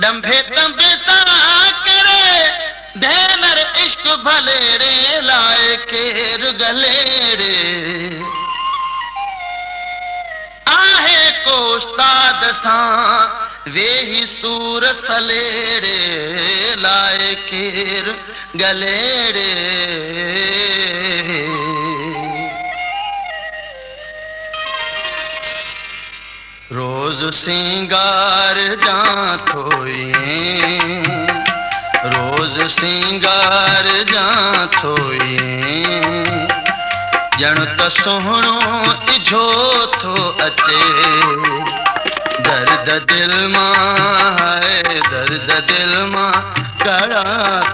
डंभे तंबे सा करे भेनर इश्क भलेड़े लाए केर गलेड़े आहे को उस्ताद सां वेही सूर सलेड़े लाए केर गलेड़े रोज सिंगार जा थोइए रोज सिंगार जा थोइए जण त सोहणो इझो थो अचे दर्द दिल मां है दर्द दिल मां कड़ा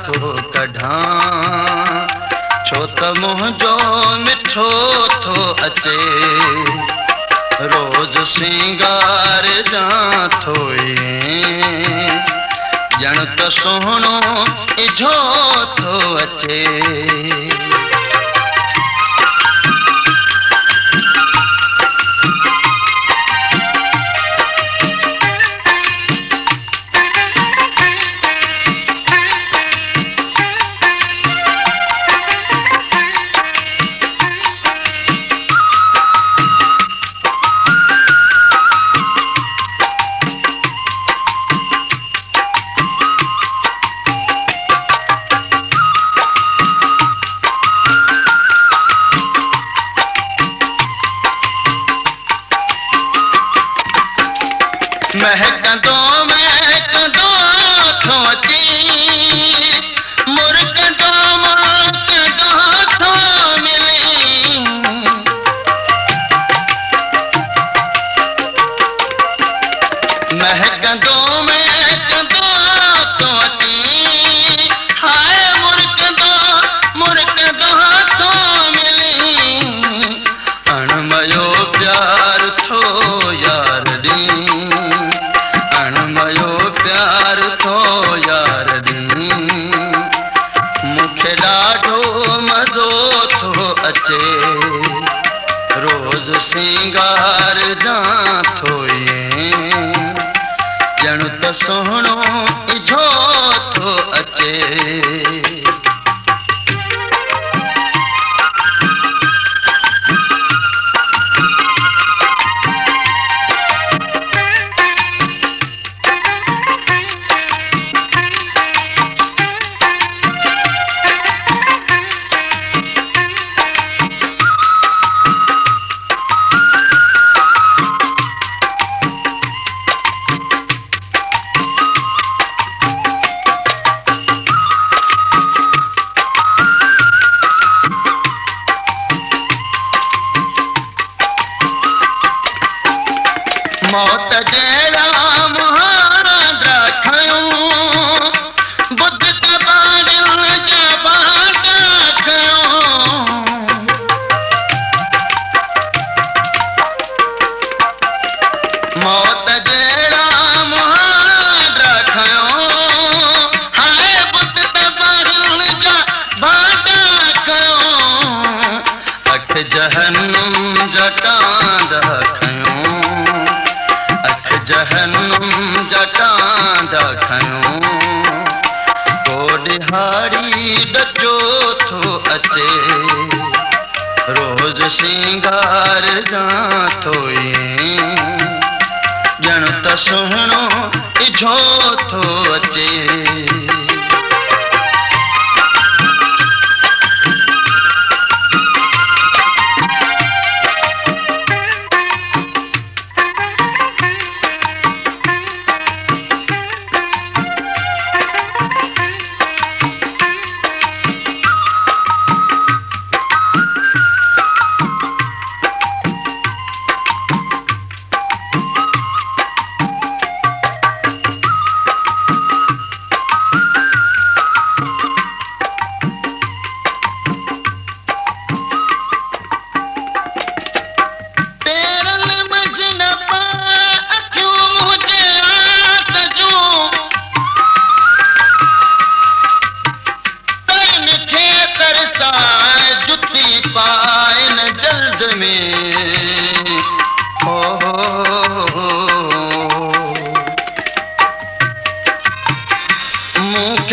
थो कढां छो त मुंहिंजो मिठो थो अचे रोज सिंगार जा थोइए जण त सोहणो इझो थो अचे महकंदो महकंदो थो अची मुरकंदो मुरकंदो थो मिली महकंदो महकंदो थो अची हाय मुरकंदो मुरकंदो थो मिली अणमयो प्यार थो यार दी अणमयो प्यार थो यार दी मूंखे ॾाढो मज़ो थो अचे रोज़ सिंगार जा थोइए ॼण त सोहणो इझो थो अचे मौत जहिड़ा मुहार रखियूं बुध कबाड़ियुनि जा बाट खयूं मौत जहिड़ा मुहार रखियूं हाय बुध कबाड़ियुनि जा बाट खयूं अठ जहन्नुम जा टांड खयूं जहन्नुम जटांडा खयूं को ॾिहाड़ी ॾचो थो अचे रोज़ सिंगार जा थोइए ॼण त सुहिणो इझो थो अचे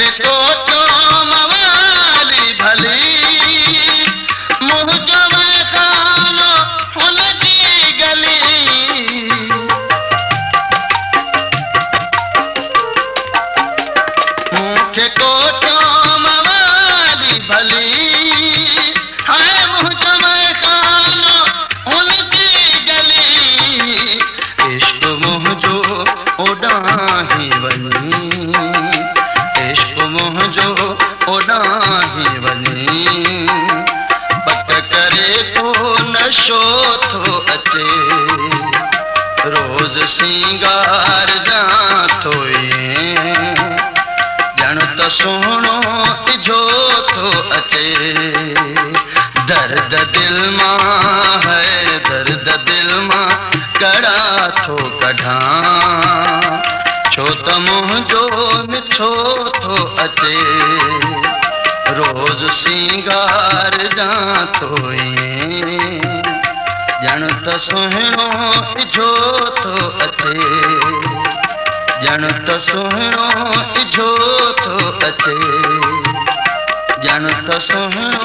मूंखे कोटो मवाली भली मुंह जो मैदानो हुन जी गली मूंखे कोटो मवाली भली हाय मुंह जो मैदानो हुन जी गली इश्क मुंहिंजो ओॾाहीं वञी इश्क मुंहिंजो ओॾाहीं वञी पक करे को नशो थो अचे रोज़ सिंगार जा थो ॼण त सुहिणो इझो थो अचे दर्द दिल मां है दर्द दिल मां कड़ा थो कढां छो त मुंहिंजो मिठो थो अचे रोज़ सिंगार जा थो ॼण त सुहिणो इझो थो अचे ॼण त सुहिणो इझो थो अचे ॼण त सुहिणो